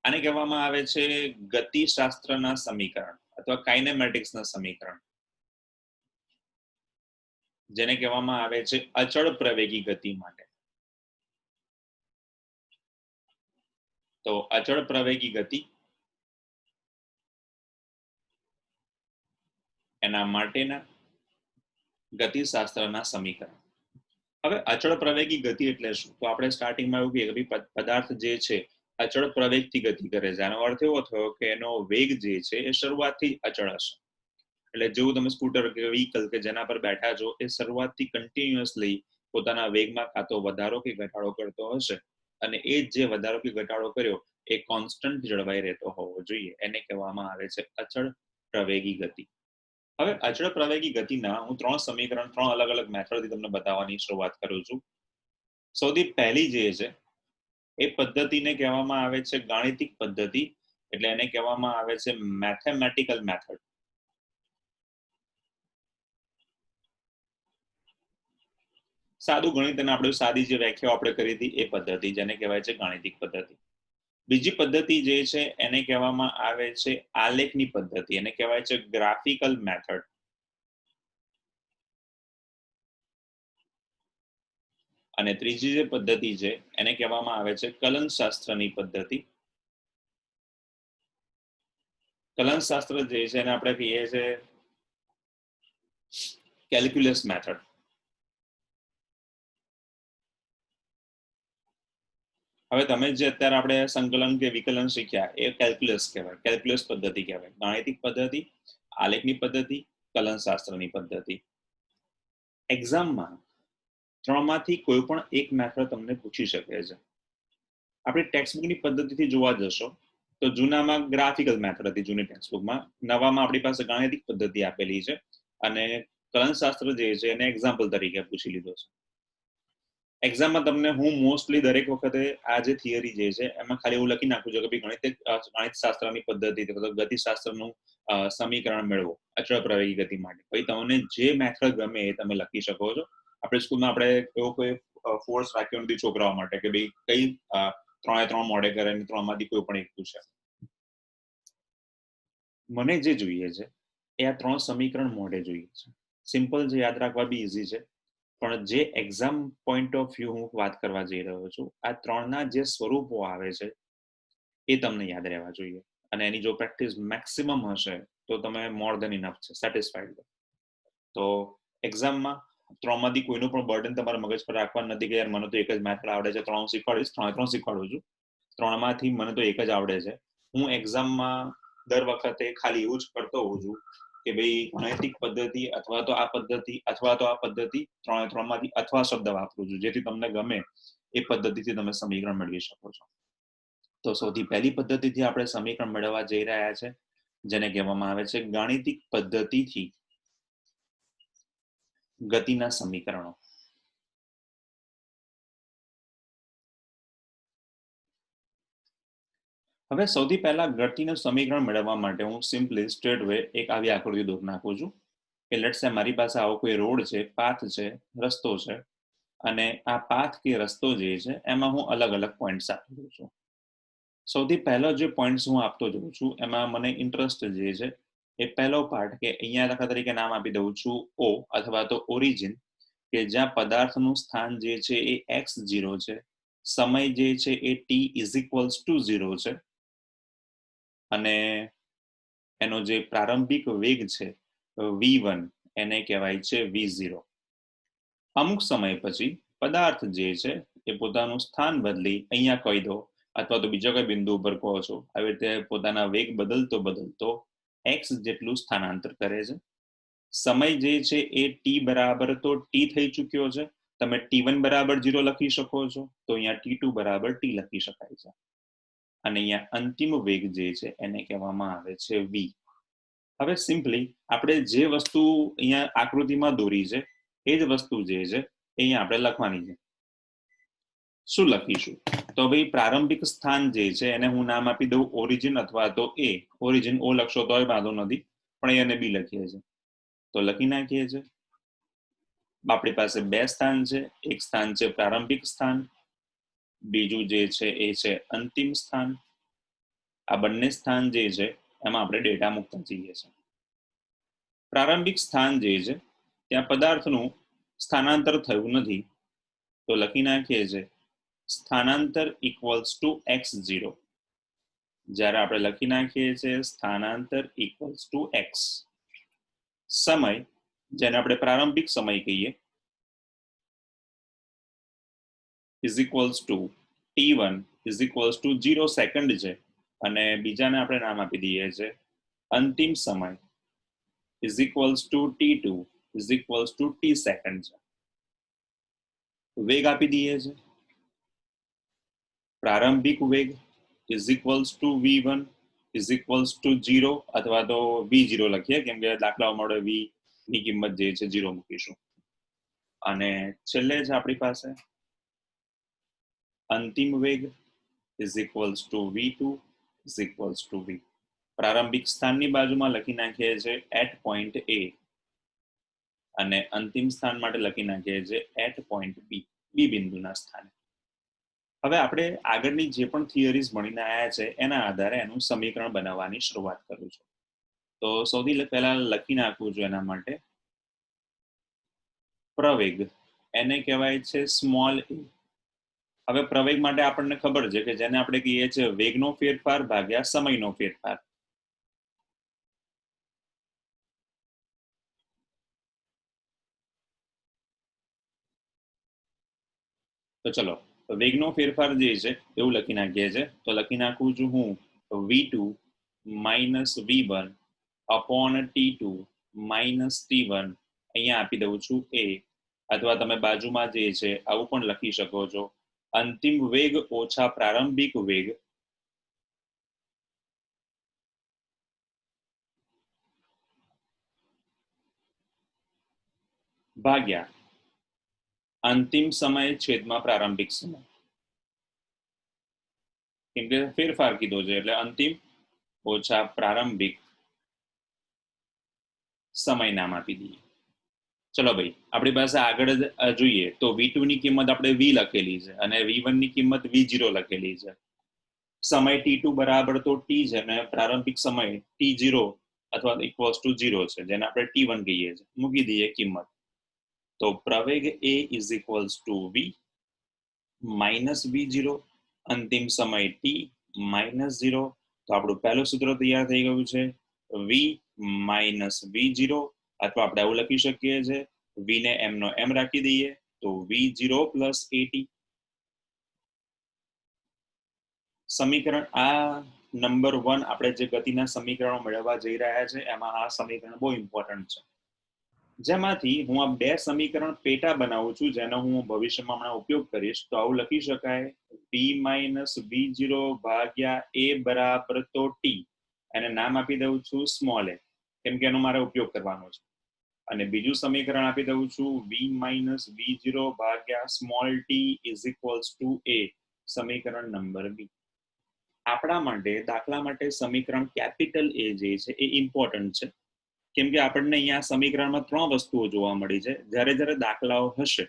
આને કહેવામાં આવે છે ગતિશાસ્ત્રના સમીકરણ અથવા કાઇનેમેટિક્સના સમીકરણ, જેને કહેવામાં આવે છે અચળ પ્રવેગી ગતિ માટે. તો અચળ પ્રવેગી ગતિ એના માટેના ગતિશાસ્ત્રના સમીકરણ. હવે અચળ પ્રવેગી ગતિ એટલે શું? તો આપણે સ્ટાર્ટિંગમાં એવું કહીએ કે પદાર્થ જે છે અચળ પ્રવેગથી ગતિ કરે છે. આનો અર્થ એવો થયો કે એનો વેગ જે છે એ શરૂઆતથી અચળ હશે. એટલે જેવું તમે સ્કૂટર કે વ્હીકલ કે જેના પર બેઠા છો એ શરૂઆતથી કન્ટિન્યુઅસલી પોતાના વેગમાં કાં તો વધારો કે ઘટાડો કરતો હશે, અને એ જે વધારો કે ઘટાડો કર્યો એ કોન્સ્ટન્ટ જળવાઈ રહેતો હોવો જોઈએ. એને કહેવામાં આવે છે અચળ પ્રવેગી ગતિ. હવે અચળ પ્રવેગી ગતિના હું 3 સમીકરણ 3 અલગ અલગ મેથડથી તમને બતાવવાની શરૂઆત કરું છું. સૌથી પહેલી જે છે એ પદ્ધતિને કહેવામાં આવે છે ગાણિતિક પદ્ધતિ, એટલે એને કહેવામાં આવે છે મેથેમેટિકલ મેથડ. સાદું ગણિત અને આપણે સાદી જે વ્યાખ્યાઓ આપણે કરી હતી એ પદ્ધતિ, જેને કહેવાય છે ગાણિતિક પદ્ધતિ. બીજી પદ્ધતિ જે છે એને કહેવામાં આવે છે આલેખની પદ્ધતિ, એને કહેવાય છે ગ્રાફિકલ મેથડ. અને ત્રીજી જે પદ્ધતિ છે એને કહેવામાં આવે છે કલનશાસ્ત્રની પદ્ધતિ. કલનશાસ્ત્ર જે છે એને આપણે કહીએ છીએ કેલ્ક્યુલસ મેથડ. હવે તમે જે અત્યારે આપણે સંકલન કે વિકલન શીખ્યા એ કેલ્ક્યુલસ કહેવાય, કેલ્ક્યુલસ પદ્ધતિ કહેવાય. ગાણિતિક પદ્ધતિ, આલેખની પદ્ધતિ, કલનશાસ્ત્રની પદ્ધતિ. એક્ઝામમાં 3 માંથી કોઈ પણ એક મેથડ તમને પૂછી શકે છે. આપણે ટેક્સ્ટબુકની પદ્ધતિથી જોવા જશો તો જૂનામાં ગ્રાફિકલ મેથડ હતી, જૂની ટેક્સ્ટબુકમાં. નવામાં આપણી પાસે ગાણિતિક પદ્ધતિ આપેલી છે, અને કલનશાસ્ત્ર જે છે એને એક્ઝામ્પલ તરીકે પૂછી લીધો છે. એક્ઝામમાં તમને હું મોસ્ટલી દરેક વખતે આ જે થિયરી જે છે એમાં ખાલી એવું લખી નાખું છું કે ગણિત શાસ્ત્રની પદ્ધતિ ગતિશાસ્ત્રનું સમીકરણ મેળવો અચળ પ્રવેગી ગતિ માટે. ભાઈ તમને જે મેથડ ગમે એ તમે લખી શકો છો. આપણે સ્કૂલમાં આપણે એવો કોઈ ફોર્સ રાખ્યો નથી છોકરાઓ માટે કે ભાઈ કઈ 3 મોડે કરે અને 3 માંથી કોઈ પણ એક પૂછે. મને જે જોઈએ છે એ આ 3 સમીકરણ મોડે જોઈએ છે. સિમ્પલ છે, યાદ રાખવા બી ઈઝી છે. પણ જે એક્ઝામ પોઈન્ટ ઓફ વ્યૂ હું વાત કરવા જઈ રહ્યો છું, આ 3ના જે સ્વરૂપો આવે છે એ તમને યાદ રહેવા જોઈએ. અને એની જો પ્રેક્ટિસ મેક્સિમમ હશે તો તમે મોર ધેન ઇનફ છે, સેટિસ્ફાઈડ. તો એક્ઝામમાં 3 માંથી કોઈનું પણ બર્ડન તમારા મગજ પર રાખવાનું નથી કે યાર મને તો એક જ મેથડ આવડે છે, 3 શીખવાડીશ. 3 શીખવાડું છું. 3 માંથી મને તો એક જ આવડે છે. હું એક્ઝામમાં દર વખતે ખાલી એવું જ કરતો હોઉં છું કે ભાઈ ગાણિતિક પદ્ધતિ અથવા તો આ પદ્ધતિ અથવા તો આ પદ્ધતિ, 3 માંથી અથવા શબ્દ વાપરું છું, જેથી તમને ગમે એ પદ્ધતિથી તમે સમીકરણ મેળવી શકો છો. તો સૌથી પહેલી પદ્ધતિથી આપણે સમીકરણ મેળવવા જઈ રહ્યા છે, જેને કહેવામાં આવે છે ગાણિતિક પદ્ધતિથી ગતિના સમીકરણો. હવે સૌથી પહેલા ગતિનું સમીકરણ મેળવવા માટે હું સિમ્પલી સ્ટ્રેટ વે એક આવી આકૃતિ દોરી નાખું છું કે લેટ્સ સે મારી પાસે આવો કોઈ રોડ છે, પાથ છે, રસ્તો છે, અને આ પાથ કે રસ્તો જે છે એમાં હું અલગ અલગ પોઈન્ટ્સ આપી દઉં છું. સૌથી પહેલો જે પોઈન્ટ્સ હું આપતો જઉં છું એમાં મને ઇન્ટરેસ્ટ જે છે એ પહેલો પાર્ટ કે અહીંયા દાખલા તરીકે નામ આપી દઉં છું O અથવા તો ઓરિજિન, કે જ્યાં પદાર્થનું સ્થાન જે છે એ x0 છે, સમય જે છે એ t=0 છે, અને એનો જે પ્રારંભિક વેગ છે v1 એને કહેવાય છે v0. અમુક સમય પછી પદાર્થ જે છે એ પોતાનું સ્થાન બદલી અહીંયા કહી દો અથવા તો બીજા કોઈ બિંદુ ઉપર કહો છો, આવી રીતે પોતાના વેગ બદલતો બદલતો x જેટલું સ્થાનાંતર કરે છે. સમય જે છે એ t બરાબર તો t થઈ ચૂક્યો છે, તમે t1 બરાબર 0 લખી શકો છો, તો અહીંયા t2 બરાબર t લખી શકાય છે. અને અહીંયા અંતિમ વેગ જે છે એને કહેવામાં આવે છે v. હવે સિમ્પલી આપણે જે વસ્તુ અહીંયા આકૃતિમાં દોરી છે એ જ વસ્તુ જે છે અહીંયા આપણે લખવાની છે. શું લખીશું? તો ભાઈ પ્રારંભિક સ્થાન જે છે એને હું નામ આપી દઉં ઓરિજિન અથવા તો a. ઓરિજિન o લખશો તોય વાંધો નથી, પણ એને b લખીએ છીએ તો લખી નાખીએ છીએ. આપણી પાસે 2 સ્થાન છે. એક સ્થાન છે પ્રારંભિક સ્થાન, બીજું જે છે એ છે અંતિમ સ્થાન. આ બંને સ્થાન જે છે એમાં આપણે ડેટા મૂકતા જઈએ છીએ. પ્રારંભિક સ્થાન જે છે ત્યાં પદાર્થનું સ્થાનાંતર થયું નથી, તો લખી નાખીએ છીએ સ્થાનાંતર ઇક્વલ્સ ટુ x0. જ્યારે આપણે લખી નાખીએ છીએ સ્થાનાંતર ઇક્વલ્સ ટુ x, સમય જેને આપણે પ્રારંભિક સમય કહીએ is equals two t1 is equals two 0 second છે, અને બીજાને આપણે નામ આપી દઈએ છે અંતિમ સમય is equals two t2 is equals two t second છે. વેગ આપી દઈએ છે પ્રારંભિક વેગ is equals two v1 is equals two 0, અથવા તો v0 લખીએ કેમ કે દાખલાઓ માટે v ની કિંમત જે છે 0 મૂકીશું. અને છેલ્લે છે આપણી પાસે અંતિમ વેગ is equals two v2 is equals two v. પ્રારંભિક સ્થાનની બાજુમાં લખી નાખીએ છીએ એટ પોઈન્ટ a, અને અંતિમ સ્થાન માટે લખી નાખીએ છીએ એટ પોઈન્ટ b, બી બિંદુના સ્થાને. હવે આપણે આગળની જે પણ થિયરીઝ ભણીને આવ્યા છે એના આધારે એનું સમીકરણ બનાવવાની શરૂઆત કરું છું. તો સૌથી પહેલા લખી નાખવું છું એના માટે પ્રવેગ, એને કહેવાય છે સ્મોલ a. હવે પ્રવેગ માટે આપણને ખબર છે કે જેને આપણે કહીએ છીએ વેગનો ફેરફાર ભાગ્યા સમયનો ફેરફાર. તો ચલો વેગનો ફેરફાર જે છે એવું લખી નાખીએ છે. તો લખી નાખું છું હું v2 minus v1 upon t2 minus t1, અહીંયા આપી દઉં છું a, અથવા તમે બાજુમાં જે છે આવું પણ લખી શકો છો અંતિમ વેગ ઓછા પ્રારંભિક વેગ ભાગ્યા અંતિમ સમય છેદમાં પ્રારંભિક સમય. કેમ કે ફેરફાર કીધો છે એટલે અંતિમ ઓછા પ્રારંભિક સમય નામ આપી દઈએ. ચલો ભાઈ આપણી પાસે આગળ જોઈએ તો v2 ની કિંમત આપણે v લખેલી છે અને v1 ની કિંમત v0 લખેલી છે. સમય t2 બરાબર તો t છે અને પ્રારંભિક સમય t0 અથવા ઇક્વલ્સ ટુ 0 છે, જેને આપણે t1 કહીએ છીએ. મૂકી દઈએ કિંમત. તો પ્રવેગ a is equals two v minus v0, અંતિમ સમય t માઇનસ 0. તો આપણું પહેલું સૂત્ર તૈયાર થઈ ગયું છે v માઇનસ v0, અથવા આપણે આવું લખી શકીએ છીએ v ને m નો m રાખી દઈએ તો v0 પ્લસ at. સમીકરણ આ નંબર 1 આપણે જે ગતિના સમીકરણો મેળવવા જઈ રહ્યા છે એમાં આ સમીકરણ બહુ ઇમ્પોર્ટન્ટ છે, જેમાંથી હું આ બે સમીકરણ પેટા બનાવું છું જેનો હું ભવિષ્યમાં હમણાં ઉપયોગ કરીશ. તો આવું લખી શકાય v માઇનસ v0 ભાગ્યા a બરાબર તો t, એને નામ આપી દઉં છું સ્મોલ a કેમ કે એનો મારે ઉપયોગ કરવાનો છે. અને બીજું સમીકરણ આપી દઉં છું v માઇનસ v0 ભાગ્યા small t is equals two a, સમીકરણ નંબર બી. આપણા માટે દાખલા માટે સમીકરણ કેપિટલ a જે છે એ ઇમ્પોર્ટન્ટ છે, કેમ કે આપણને અહીંયા સમીકરણમાં 3 વસ્તુઓ જોવા મળી છે. જ્યારે જ્યારે દાખલાઓ હશે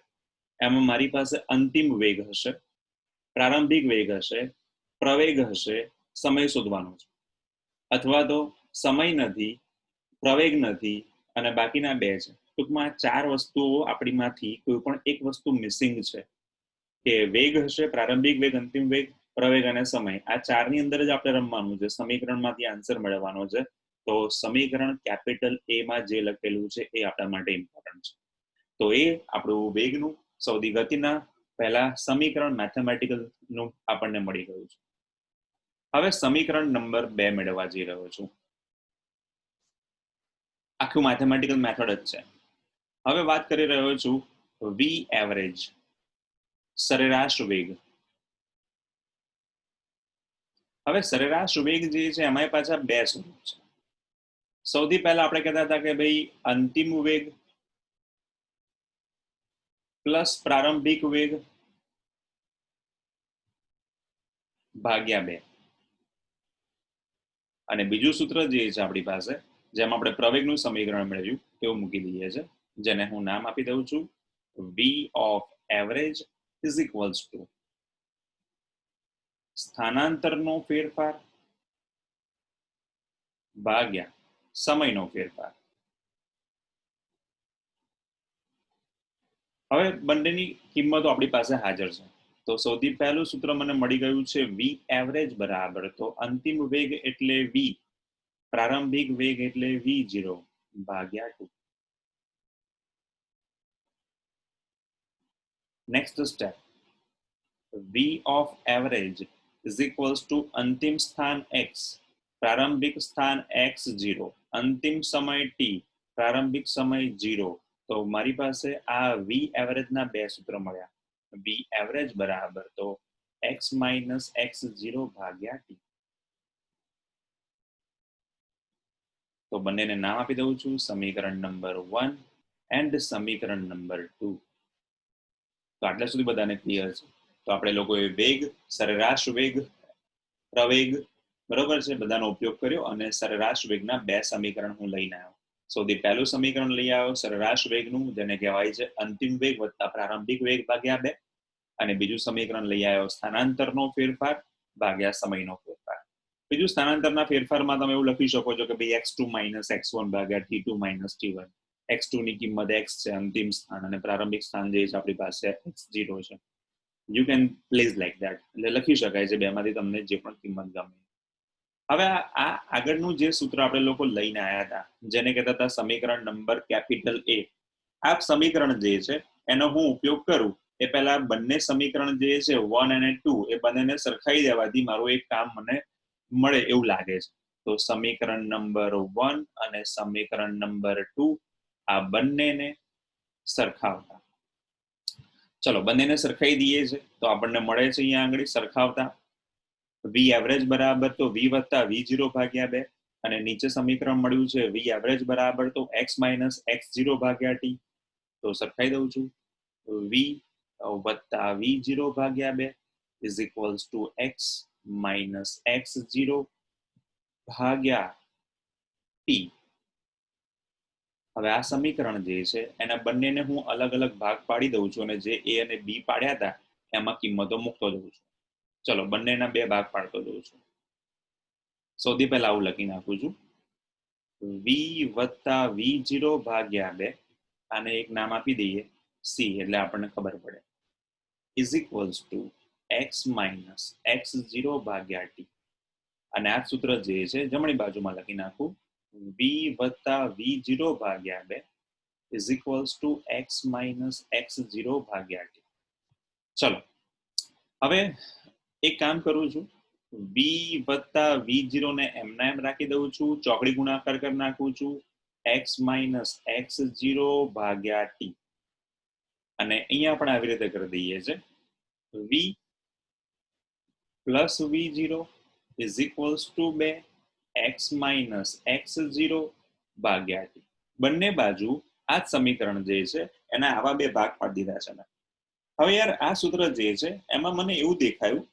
એમાં મારી પાસે અંતિમ વેગ હશે, પ્રારંભિક વેગ હશે, પ્રવેગ હશે, સમય શોધવાનો છે. અથવા તો સમય નથી, પ્રવેગ નથી અને બાકીના 2 છે. ટૂંકમાં 4 વસ્તુઓ આપણીમાંથી કોઈ પણ એક વસ્તુ મિસિંગ છે, કે વેગ હશે, પ્રારંભિક વેગ, અંતિમ વેગ, પ્રવેગ અને સમય. આ 4 ની અંદર જ આપણે રમવાનું છે, સમીકરણમાંથી આન્સર મેળવવાનો છે. તો સમીકરણ કેપિટલ a માં જે લખેલું છે એ આપણા માટે ઇમ્પોર્ટન્ટ છે. તો એ આપણું વેગનું સૌથી ગતિના પહેલા સમીકરણ મેથેમેટિકલ નું આપણને મળી ગયું છે. હવે સમીકરણ નંબર 2 મેળવવા જઈ રહ્યો છું. આખું મેથેમેટિકલ મેથડ જ છે. હવે વાત કરી રહ્યો છું v એવરેજ, સરેરાશ વેગ. હવે સરેરાશ વેગ જે છે એમાં પાછા 2 સ્વરૂપ છે. સૌથી પહેલા આપણે કહેતા હતા કે ભાઈ અંતિમ વેગ પ્લસ પ્રારંભિક વેગ ભાગ્યા 2, અને બીજું સૂત્ર જે છે આપણી પાસે જેમ આપણે પ્રવેગનું સમીકરણ મેળવ્યું તેવું મૂકી દઈએ છે, જેને હું નામ આપી દઉં છું v of average is equals to સ્થાનાંતરનો ફેરફાર ભાગ્યા સમયનો ફેરફાર. હવે બંનેની કિંમતો આપણી પાસે હાજર છે, તો સૌથી પહેલું સૂત્ર મને મળી ગયું છે વી એવરેજ બરાબર, તો અંતિમ વેગ એટલે વી, પ્રારંભિક વેગ એટલે v0 ભાગ્યા 2. Next step, v of average is equals to અંતિમ સ્થાન x, પ્રારંભિક સ્થાન x0, અંતિમ સમય t, પ્રારંભિક સમય 0. તો મારી પાસે આ v એવરેજ ના બે સૂત્ર મળ્યા. v એવરેજ બરાબર તો x માઇનસ x0 ભાગ્યા t. તો બંનેને નામ આપી દઉં છું, સમીકરણ નંબર 1 એન્ડ સમીકરણ નંબર 2. તો આટલા સુધી બધાને ક્લિયર છે. તો આપણે લોકોએ વેગ, સરેરાશ વેગ, પ્રવેગ બરોબર છે બધાનો ઉપયોગ કર્યો અને સરેરાશ વેગના બે સમીકરણ હું લઈને આવ્યો. સૌથી પહેલું સમીકરણ લઈ આવ્યો સરેરાશ વેગનું, જેને કહેવાય છે અંતિમ વેગ વત્તા પ્રારંભિક વેગ ભાગ્યા 2, અને બીજું સમીકરણ લઈ આવ્યો સ્થાનાંતરનો ફેરફાર ભાગ્યા સમયનો ફેરફાર. બીજું સ્થાનાંતરના ફેરફારમાં તમે એવું લખી શકો છો કે ભાઈ x2 માઇનસ x1 ભાગ્યા t2 માઇનસ t1. x2 ની કિંમત x છે અંતિમ સ્થાન, અને પ્રારંભિક સ્થાન જે છે આપણી પાસે x0 છે. You can place like that, એટલે લખી શકાય છે બેમાંથી તમને જે પણ કિંમત ગમે. હવે આ આગળનું જે સૂત્ર આપણે લોકો લઈને આવ્યા હતા, જેને કહેતા હતા સમીકરણ નંબર કેપિટલ A, આ સમીકરણ જે છે એનો હું ઉપયોગ કરું એ પહેલા બંને સમીકરણ જે છે 1 અને 2 એ બંનેને સરખાઈ દેવાથી મારું એક કામ મને મળે એવું લાગે છે. તો સમીકરણ નંબર 1 અને સમીકરણ નંબર 2 આ બંનેને સરખાવતા, ચલો બંનેને સરખાઈ દઈએ છે. તો આપણને મળે છે અહીંયા આગળ સરખાવતા વી એવરેજ બરાબર તો v વત્તા v0 ભાગ્યા 2, અને નીચે સમીકરણ મળ્યું છે વી એવરેજ બરાબર તો x માઇનસ x0 ભાગ્યા t. તો સરખાઈ દઉં છું, v વત્તા v0 ભાગ્યા 2 is equals two x minus x0 ભાગ્યા t. હવે આ સમીકરણ જે છે એના બંનેને હું અલગ અલગ ભાગ પાડી દઉં છું, અને જે a અને b પાડ્યા હતા એમાં કિંમતો મૂકતો જઉં છું. ચલો બંનેના બે ભાગ પાડતો જઉં છું. સૌથી પહેલા આવું લખી નાખું છું, v વત્તા v0 ભાગ્યા 2, આને એક નામ આપી દઈએ c એટલે આપણને ખબર પડે, is equals two x minus x0 ભાગ્યા t. અને આ સૂત્ર જે છે જમણી બાજુમાં લખી નાખું, v વત્તા v0 ભાગ્યા 2 is equals two x minus x0 ભાગ્યા t. ચલો હવે એક કામ કરું છું, v વત્તા v0 ને એમના એમ રાખી દઉં છું, ચોકડી ગુણાકાર કરી નાખું છું x માઇનસ x0 ભાગ્યા t. અને અહીંયા આપણે આવી રીતે કરી દઈએ છે, v plus v0 is equals two 2 x minus x0 ભાગ્યા t. બંને બાજુ આ સમીકરણ જે છે એના આવા બે ભાગ પાડી દીધા છે. હવે યાર આ સૂત્ર જે છે એમાં મને એવું દેખાયું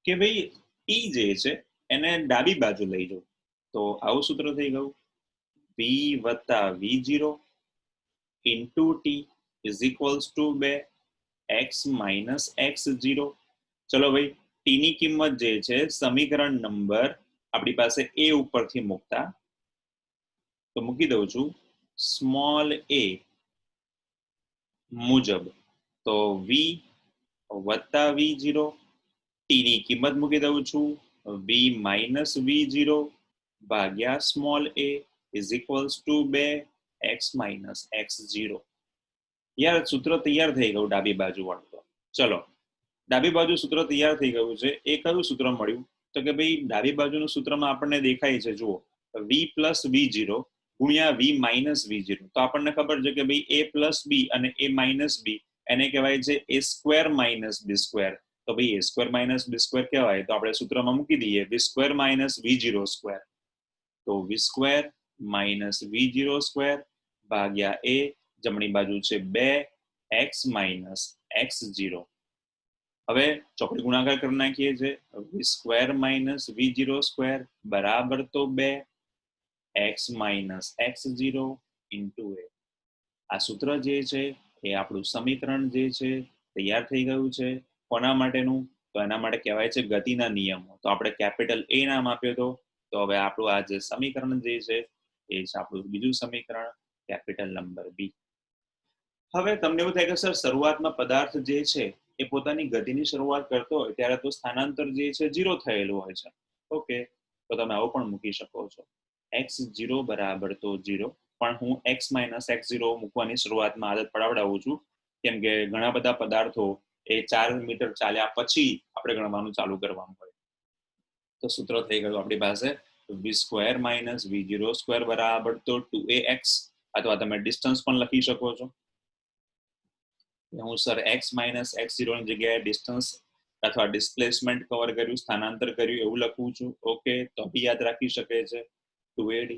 કે ભાઈ ટી જે છે એને ડાબી બાજુ લઈ જાઉં, તો આવું સૂત્ર થઈ ગયું, v વત્તા v0 into T is equals two 2 x minus x0. ચલો ભાઈ ટી ની કિંમત જે છે સમીકરણ નંબર આપણી પાસે a ઉપરથી મૂકતા, તો મૂકી દઉં છું સ્મોલ a મુજબ, તો v વત્તા v0, ટી ની કિંમત મૂકી દઉં છું v માઇનસ v0 ભાગ્યા small a is equals two 2 x minus x0. યાર સૂત્ર તૈયાર થઈ ગયું ડાબી બાજુ વાળું. ચલો ડાબી બાજુ સૂત્ર તૈયાર થઈ ગયું છે. એ કયું સૂત્ર મળ્યું, તો કે ભાઈ ડાબી બાજુનું સૂત્રમાં આપણને દેખાય છે, જુઓ v પ્લસ v0 ગુણ્યા v માઇનસ v0. તો આપણને ખબર છે કે ભાઈ a પ્લસ b અને a માઇનસ b એને કહેવાય છે a square minus b square. તો ભાઈ a square minus b square કહેવાય તો આપણે સૂત્રમાં મૂકી દઈએ v square minus v0 square. તો v square minus v0 square ભાગ્યા a, જમણી બાજુ છે 2 x માઇનસ x0. હવે ચોકડી ગુણાકાર કરી નાખીએ છીએ, v square minus v0 square બરાબર તો 2 x minus x0 into a. આ સૂત્ર જે છે એ આપણું સમીકરણ જે છે તૈયાર થઈ ગયું છે. કોના માટેનું, તો એના માટે કહેવાય છે ગતિના નિયમો. તો આપણે કેપિટલ A નામ આપ્યો તો તો હવે આપણું આ જે સમીકરણ જે છે એ છે આપણું બીજું સમીકરણ કેપિટલ નંબર બી. હવે તમને એવું થાય કે સર શરૂઆતમાં પદાર્થ જે છે એ પોતાની ગતિની શરૂઆત કરતો હોય ત્યારે તો સ્થાનાંતર જે છે 0 થયેલું હોય છે. ઓકે, તો તમે આવું પણ મૂકી શકો છો, x0 બરાબર તો 0, પણ હું x - x0 મૂકવાની શરૂઆતમાં આદત પડાવડાવું છું, કેમ કે ઘણા બધા પદાર્થો એ 4 મીટર ચાલ્યા પછી આપણે ગણવાનું ચાલુ કરવાનું હોય. તો સૂત્ર થઈ ગયું આપણી પાસે v² - v0² બરાબર તો 2ax, અથવા તમે ડિસ્ટન્સ પણ લખી શકો છો. હું સર x - x0 ની જગ્યાએ ડિસ્ટન્સ અથવા ડિસ્પ્લેસમેન્ટ કવર કર્યું, સ્થાનાંતર કર્યું એવું લખું છું. ઓકે, તો બી યાદ રાખી શકે છે 2ad.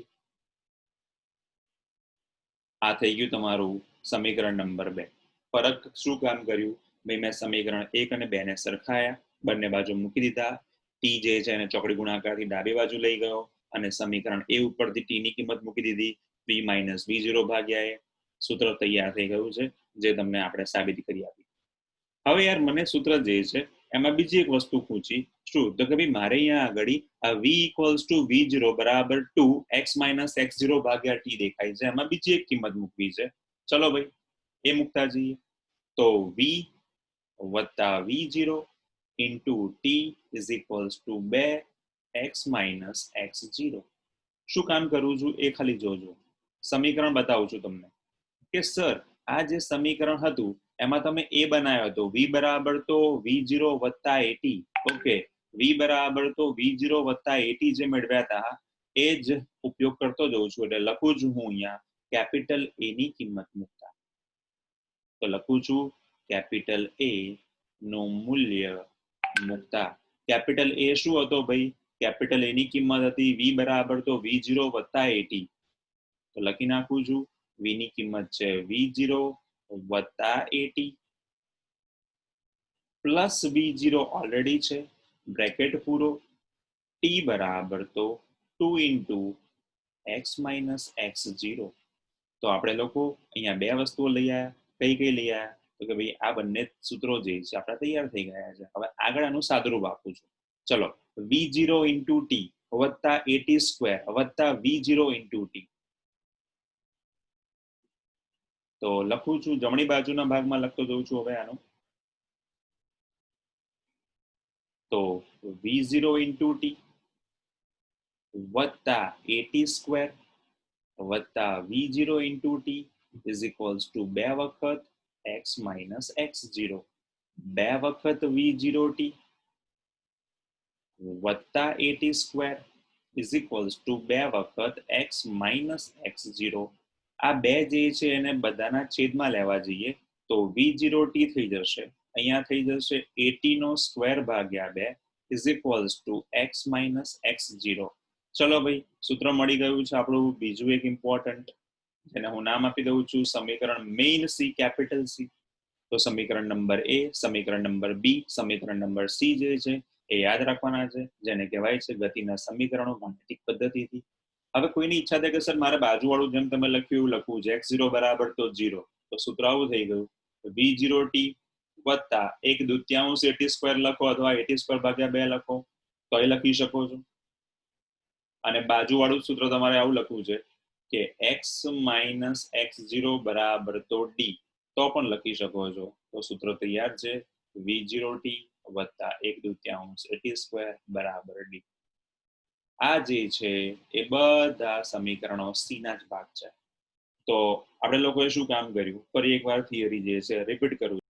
આ થઈ ગયું તમારું સમીકરણ નંબર 2. ફરક શું કામ કર્યું? ભાઈ મેં સમીકરણ 1 અને 2 ને સરખાયા, બંને બાજુ મૂકી દીધા, ટી જે છે એને ચોકડી ગુણાકારથી ડાબી બાજુ લઈ ગયો અને સમીકરણ એ ઉપરથી ટી ની કિંમત મૂકી દીધી, v - v0 ભાગ્યા a. સૂત્ર તૈયાર થઈ ગયું છે, જે તમને આપણે સાબિત કરી આપી. હવે યાર મને સૂત્ર જે છે એમાં બીજી એક વસ્તુ પૂછી, શું તો કે ભાઈ મારે અહીંયા આગળ આ v = v0 બરાબર 2x - x0 ભાગ્યા t દેખાય છે, એમાં બીજી એક કિંમત મૂકવી છે. ચલો ભાઈ એ મૂકતા જઈએ. તો v + v0 * t = 2x - x0. શું કામ કરું છું એ ખાલી જોજો, સમીકરણ બતાવું છું તમને કે સર આ જે સમીકરણ હતું એમાં તમે a બનાવ્યો હતો, v બરાબર તો v0 + at. ઓકે, v બરાબર તો v0 + at જે મેળવ્યા હતા એ જ ઉપયોગ કરતો જઉં છું, એટલે લખું છું હું અહીંયા કેપિટલ a ની કિંમત મૂકતા. તો લખું છું કેપિટલ a નું મૂલ્ય મૂકતા. કેપિટલ a શું હતો ભાઈ? કેપિટલ a ની કિંમત હતી v બરાબર તો v0 + at. તો લખી નાખું છું, v ની કિંમત છે v0 + at plus v0 already છે, બ્રેકેટ પૂરો, t બરાબર તો 2 * x - x0. તો આપણે લોકો અહીંયા બે વસ્તુઓ લઈ આવ્યા. કઈ કઈ લઈ આવ્યા? તો કે ભાઈ આ બંને સૂત્રો જે છે આપણા તૈયાર થઈ ગયા છે. હવે આગળ આનું સાદુરૂપ આપું છું. ચલો, v0 * t + at² + v0 * t. તો લખું છું, જમણી બાજુના ભાગમાં લખતો જઉં છું હવે આનું. તો v0 * t + at² + v0 * t = 2 વખત x - x0, 2 વખત v0t + at² = 2 વખત x - x0. આ બે જે છે એને બધાના છેદમાં લેવા જઈએ તો v0t થઈ જશે, અહીંયા થઈ જશે at² ભાગ્યા 2 = x - x0. ચલો ભાઈ, સૂત્ર મળી ગયું છે આપણું બીજું એક ઇમ્પોર્ટન્ટ, જેને હું નામ આપી દઉં છું સમીકરણ મેઇન સી, કેપિટલ સી. તો સમીકરણ નંબર a, સમીકરણ નંબર b, સમીકરણ નંબર c જે છે એ યાદ રાખવાના છે, જેને કહેવાય છે ગતિના સમીકરણો ગાણિતિક પદ્ધતિથી. હવે કોઈની ઈચ્છા થાય કે સર મારે બાજુવાળું જેમ તમે લખ્યું એવું લખવું છે, x0 બરાબર તો 0. તો સૂત્ર આવું થઈ ગયું, v0t + 1/2 at² લખો અથવા at² ભાગ્યા 2 લખો તો એ લખી શકો છો. અને બાજુવાળું સૂત્ર તમારે આવું લખવું છે કે x - x0 બરાબર તો d, તો પણ લખી શકો છો. તો સૂત્ર તૈયાર છે, v0t + 1/2 at² બરાબર d. આ જે છે એ બધા સમીકરણો સી ના જ ભાગ છે. તો આપણે લોકોએ શું કામ કર્યું? ફરી એકવાર થિયરી જે છે રિપીટ કરું